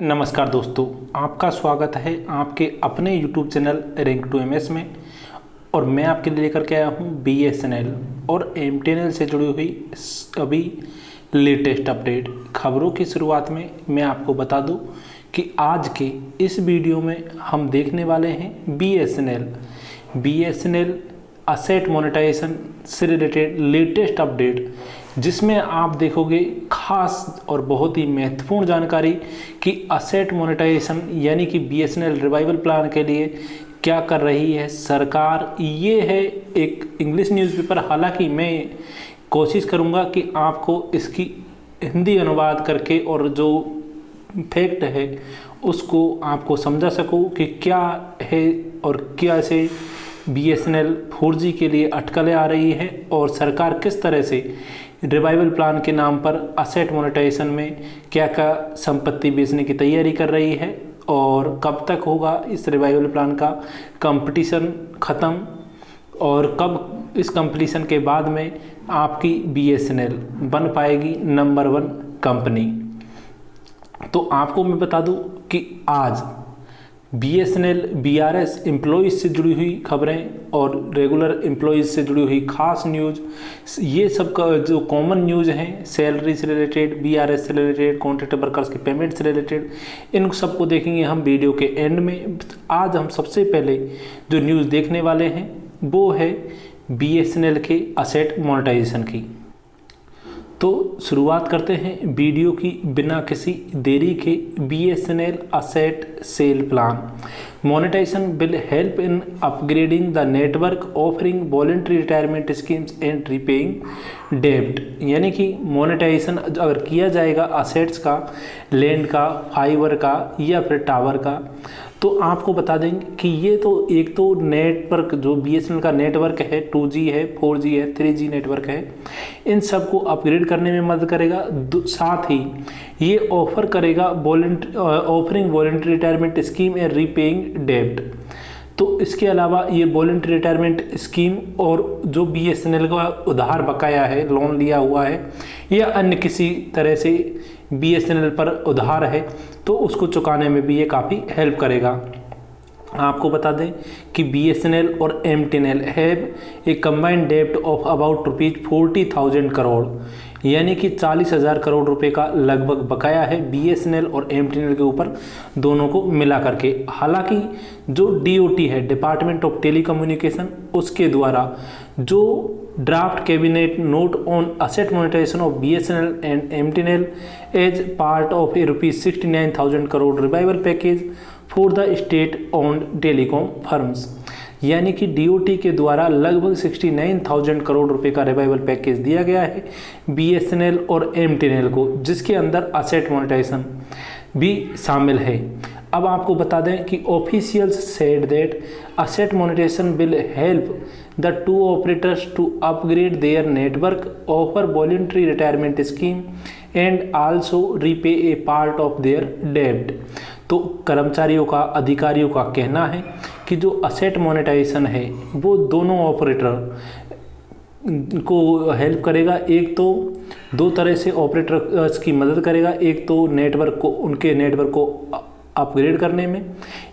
नमस्कार दोस्तों, आपका स्वागत है आपके अपने YouTube channel rank to MS में। और मैं आपके लिए लेकर के आया हूँ BSNL और MTNL से जुड़ी हुई अभी लेटेस्ट अपडेट खबरों की। शुरुआत में मैं आपको बता दूं कि आज के इस वीडियो में हम देखने वाले हैं BSNL असेट मोनेटाइजेशन से रिलेटेड लेटेस्ट अपडेट, जिसमें आप देखोगे खास और बहुत ही महत्वपूर्ण जानकारी कि असेट मोनेटाइजेशन यानी कि BSNL रिवाइवल प्लान के लिए क्या कर रही है सरकार। ये है एक इंग्लिश न्यूज़पेपर, हालांकि मैं कोशिश करूंगा कि आपको इसकी हिंदी अनुवाद करके और जो फैक्ट है उसको आपको समझा सकूं कि क्या है और क्या से BSNL 4G के लिए अटकलें आ रही है और सरकार किस तरह से रिवाइवल प्लान के नाम पर असेट मोनेटाइजेशन में क्या क्या संपत्ति बेचने की तैयारी कर रही है और कब तक होगा इस रिवाइवल प्लान का कंपटीशन ख़त्म और कब इस कंपटीशन के बाद में आपकी BSNL बन पाएगी नंबर 1 कंपनी। तो आपको मैं बता दूं कि आज BSNL BRS एम्प्लॉइज़ से जुड़ी हुई खबरें और रेगुलर एम्प्लॉइज़ से जुड़ी हुई खास न्यूज़, ये सब का जो कॉमन न्यूज़ हैं सैलरी से रिलेटेड, BRS से रिलेटेड, कॉन्ट्रैक्ट वर्कर्स के पेमेंट से रिलेटेड, इन सबको देखेंगे हम वीडियो के एंड में। आज हम सबसे पहले जो न्यूज़ देखने वाले हैं वो है BSNL के असेट मोनेटाइजेशन की। तो शुरुआत करते हैं वीडियो की बिना किसी देरी के। BSNL asset sale plan monetization will help in upgrading the network, offering voluntary retirement schemes and repaying डेब्ट। यानी कि मोनेटाइजेशन अगर किया जाएगा असेट्स का, लैंड का, फाइबर का या फिर टावर का, तो आपको बता देंगे कि ये तो एक तो नेटवर्क जो BSNL का नेटवर्क है 2G है, 4G है, 3G नेटवर्क है, इन सब को अपग्रेड करने में मदद करेगा। साथ ही ये ऑफर करेगा offering voluntary retirement scheme and repaying डेब्ट। तो इसके अलावा ये वॉलंटरी रिटायरमेंट स्कीम और जो BSNL का उधार बकाया है, लोन लिया हुआ है या अन्य किसी तरह से BSNL पर उधार है, तो उसको चुकाने में भी ये काफ़ी हेल्प करेगा। आपको बता दें कि BSNL और MTNL हैव ए कंबाइंड डेब्ट ऑफ अबाउट ₹40,000 करोड़, यानी कि 40,000 करोड़ रुपए का लगभग बकाया है BSNL और MTNL के ऊपर, दोनों को मिला करके। हालांकि जो DOT है, डिपार्टमेंट ऑफ टेलीकम्युनिकेशन, उसके द्वारा जो draft cabinet note on asset monetization of BSNL and MTNL as part of a ₹69,000 crore revival package for the state owned telecom firms, यानी कि DOT के द्वारा लगभग 69,000 करोड़ रुपए का रिवाइवल पैकेज दिया गया है BSNL और MTNL को, जिसके अंदर असेट मोनेटाइजेशन भी शामिल है। अब आपको बता दें कि officials said that asset monetization will help the two operators to upgrade their network, offer voluntary retirement scheme and also repay a part of their डेब्ट। तो कर्मचारियों का, अधिकारियों का कहना है कि जो असेट मोनेटाइजेशन है वो दोनों ऑपरेटर को हेल्प करेगा। एक तो दो तरह से ऑपरेटर्स की मदद करेगा, एक तो नेटवर्क को, उनके नेटवर्क को अपग्रेड करने में,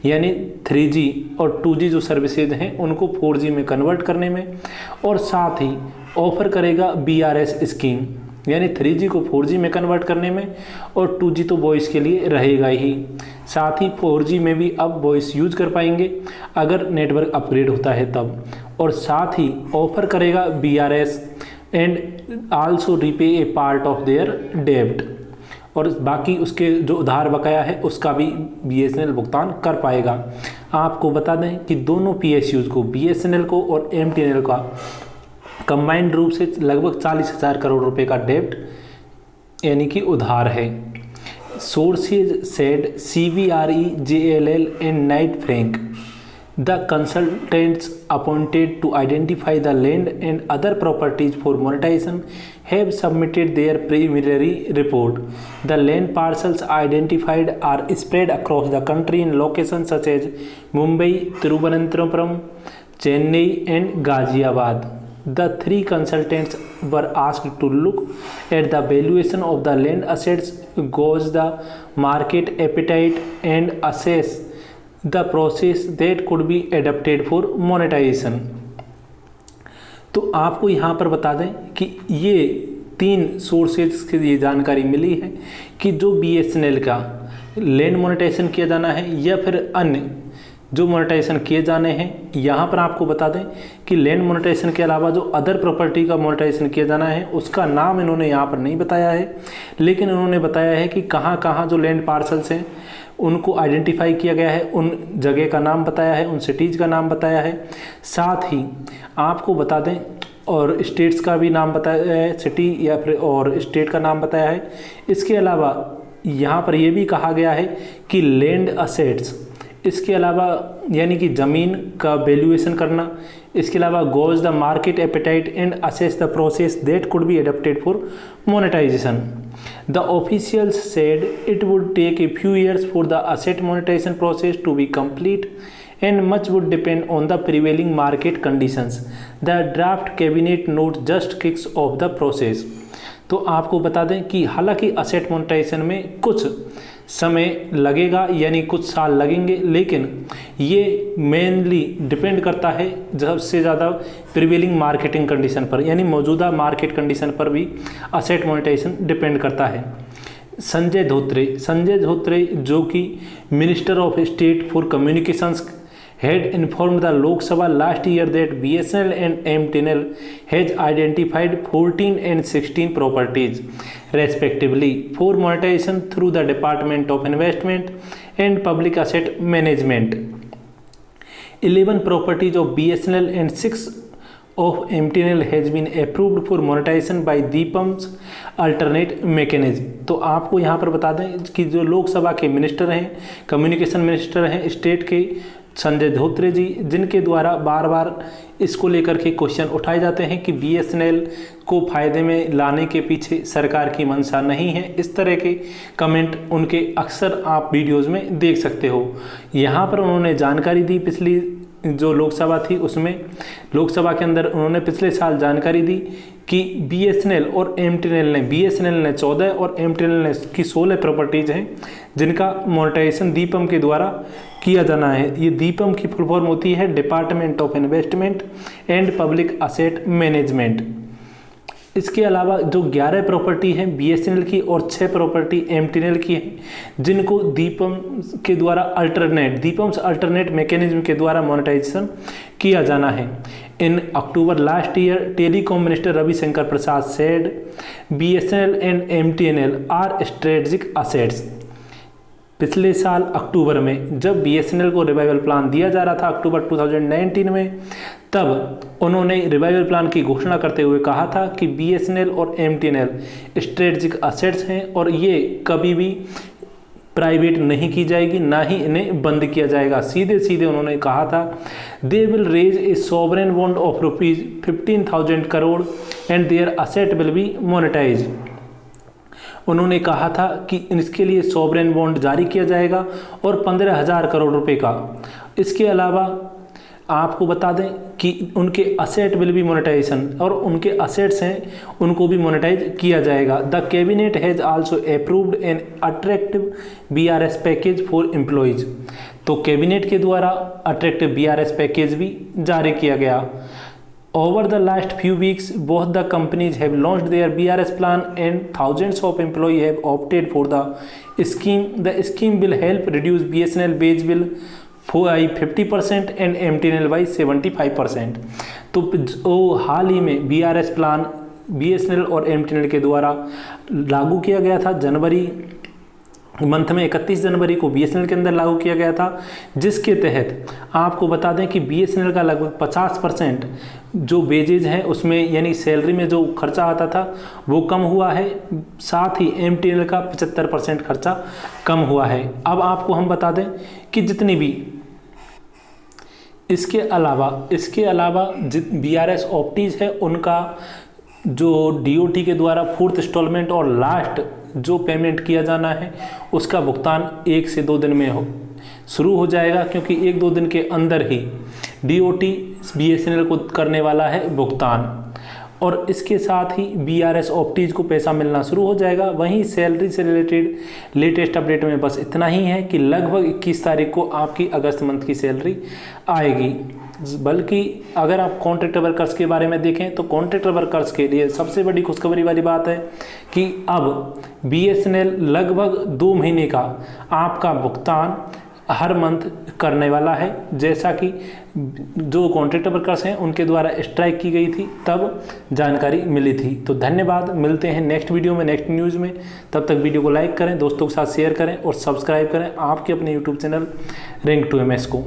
यानी 3G और 2G जो सर्विसेज हैं उनको 4G में कन्वर्ट करने में, और साथ ही ऑफर करेगा BRS स्कीम, यानी 3G को 4G में कन्वर्ट करने में, और 2G तो वॉइस के लिए रहेगा ही। साथ ही 4G में भी अब वॉइस यूज कर पाएंगे अगर नेटवर्क अपग्रेड होता है तब, और साथ ही ऑफर करेगा BRS and also repay a part of their डेब्ट, और बाकी उसके जो उधार बकाया है उसका भी BSNL भुगतान कर पाएगा। आपको बता दें कि दोनों PSUs को, BSNL को और MTNL का कंबाइंड रूप से लगभग 40,000 करोड़ रुपए का डेब्ट यानी कि उधार है। Sources said CBRE, JLL and Knight Frank the consultants appointed to identify the land and other properties for monetization have submitted their preliminary report. The land parcels identified are spread across the country in locations such as Mumbai, Thiruvananthapuram, Chennai and Ghaziabad. the three consultants were asked to look at the valuation of the land assets, gauge the market appetite, and assess the process that could be adapted for monetization. तो आपको यहाँ पर बता दें कि ये 3 sources से ये जानकारी मिली है कि जो BSNL का लैंड मोनेटाइजेशन किया जाना है या फिर अन्य जो मोनेटाइजेशन किए जाने हैं। यहाँ पर आपको बता दें कि लैंड मोनेटाइजेशन के अलावा जो अदर प्रॉपर्टी का मोनेटाइजेशन किया जाना है उसका नाम इन्होंने यहाँ पर नहीं बताया है, लेकिन इन्होंने बताया है कि कहाँ कहाँ जो लैंड पार्सल्स हैं उनको आइडेंटिफाई किया गया है, उन जगह का नाम बताया है, उन सिटीज़ का नाम बताया है। साथ ही आपको बता दें और स्टेट्स का भी नाम बताया है, सिटी या फिर और स्टेट का नाम बताया है। इसके अलावा यहाँ पर यह भी कहा गया है कि लैंड असेट्स, इसके अलावा यानी कि ज़मीन का वैल्यूएशन करना, इसके अलावा goes the market appetite and assess the process that could be adapted for monetization. The officials said it would take a few years for the asset monetization process to be complete and much would depend on the prevailing market conditions. The draft cabinet note just kicks off the process. तो आपको बता दें कि हालांकि asset monetization में कुछ समय लगेगा यानी कुछ साल लगेंगे, लेकिन ये मेनली डिपेंड करता है सबसे ज़्यादा प्रिवेलिंग मार्केटिंग कंडीशन पर, यानी मौजूदा मार्केट कंडीशन पर भी असेट मोनेटाइजेशन डिपेंड करता है। संजय धोत्रे जो कि minister of state for communications had informed the Lok Sabha last year that BSNL and MTNL has identified 14 and 16 properties respectively for monetization through the Department of Investment and Public Asset Management. 11 properties of BSNL and 6 of MTNL has been approved for monetization by DIPAM's alternate mechanism. तो आपको यहाँ पर बता दें कि जो लोकसभा के minister हैं, कम्युनिकेशन मिनिस्टर हैं स्टेट के, संजय धोत्रे जी, जिनके द्वारा बार बार इसको लेकर के क्वेश्चन उठाए जाते हैं कि BSNL को फ़ायदे में लाने के पीछे सरकार की मंशा नहीं है। इस तरह के कमेंट उनके अक्सर आप वीडियोज़ में देख सकते हो। यहाँ पर उन्होंने जानकारी दी, पिछली जो लोकसभा थी उसमें, लोकसभा के अंदर उन्होंने पिछले साल जानकारी दी कि BSNL और MTNL ने, BSNL ने 14 और MTNL ने की 16 प्रॉपर्टीज़ हैं जिनका मोनेटाइजेशन दीपम के द्वारा किया जाना है। ये दीपम की फुल फॉर्म होती है department of investment and public asset management. इसके अलावा जो 11 प्रॉपर्टी हैं BSNL की और 6 प्रॉपर्टी MTNL की हैं जिनको दीपम के द्वारा दीपम्स अल्टरनेट मैकेनिज्म के द्वारा मोनेटाइजेशन किया जाना है। In October last year telecom minister Ravishankar Prasad said BSNL and MTNL are strategic assets. पिछले साल अक्टूबर में जब BSNL को रिवाइवल प्लान दिया जा रहा था अक्टूबर 2019 में, तब उन्होंने रिवाइवल प्लान की घोषणा करते हुए कहा था कि BSNL और MTNL स्ट्रेटेजिक असेट्स हैं और ये कभी भी प्राइवेट नहीं की जाएगी, ना ही इन्हें बंद किया जाएगा। सीधे सीधे उन्होंने कहा था they will raise a sovereign bond of ₹15,000 crore and their asset will be monetize. उन्होंने कहा था कि इसके लिए सॉवरेन बॉन्ड जारी किया जाएगा और 15,000 करोड़ रुपए का। इसके अलावा आपको बता दें कि उनके असेट विल बी मोनेटाइजेशन, और उनके असेट्स हैं उनको भी मोनेटाइज किया जाएगा। The cabinet has also approved an attractive BRS package for employees. तो कैबिनेट के द्वारा अट्रैक्टिव BRS पैकेज भी जारी किया गया। Over the last few weeks, both the companies have launched their BRS plan and thousands of employees have opted for the scheme. The scheme will help reduce BSNL wage bill by 50% and MTNL by 75%. तो हाल ही में BRS plan BSNL और MTNL के द्वारा लागू किया गया था। जनवरी month में 31 जनवरी को BSNL के अंदर लागू किया गया था, जिसके तहत आपको बता दें कि BSNL का लगभग 50% जो वेजेज हैं उसमें यानी सैलरी में जो खर्चा आता था वो कम हुआ है, साथ ही MTNL का 75% खर्चा कम हुआ है। अब आपको हम बता दें कि जितनी भी इसके अलावा BRS ऑप्टीज है उनका जो DOT के द्वारा 4th इंस्टॉलमेंट और लास्ट जो पेमेंट किया जाना है उसका भुगतान 1 से 2 दिन में शुरू हो जाएगा, क्योंकि 1-2 दिन के अंदर ही DOT BSNL को करने वाला है भुगतान, और इसके साथ ही BRS ऑप्टीज को पैसा मिलना शुरू हो जाएगा। वहीं सैलरी से रिलेटेड लेटेस्ट अपडेट में बस इतना ही है कि लगभग 21 तारीख को आपकी अगस्त मंथ की सैलरी आएगी। बल्कि अगर आप कॉन्ट्रैक्ट वर्कर्स के बारे में देखें तो कॉन्ट्रैक्ट वर्कर्स के लिए सबसे बड़ी खुशखबरी वाली बात है कि अब BSNL लगभग 2 महीने का आपका भुगतान हर मंथ करने वाला है। जैसा कि जो कॉन्ट्रैक्ट वर्कर्स हैं उनके द्वारा स्ट्राइक की गई थी तब जानकारी मिली थी। तो धन्यवाद, मिलते हैं नेक्स्ट वीडियो में, नेक्स्ट न्यूज़ में। तब तक वीडियो को लाइक करें, दोस्तों के साथ शेयर करें और सब्सक्राइब करें आपके अपने यूट्यूब चैनल रैंक 2 MS को।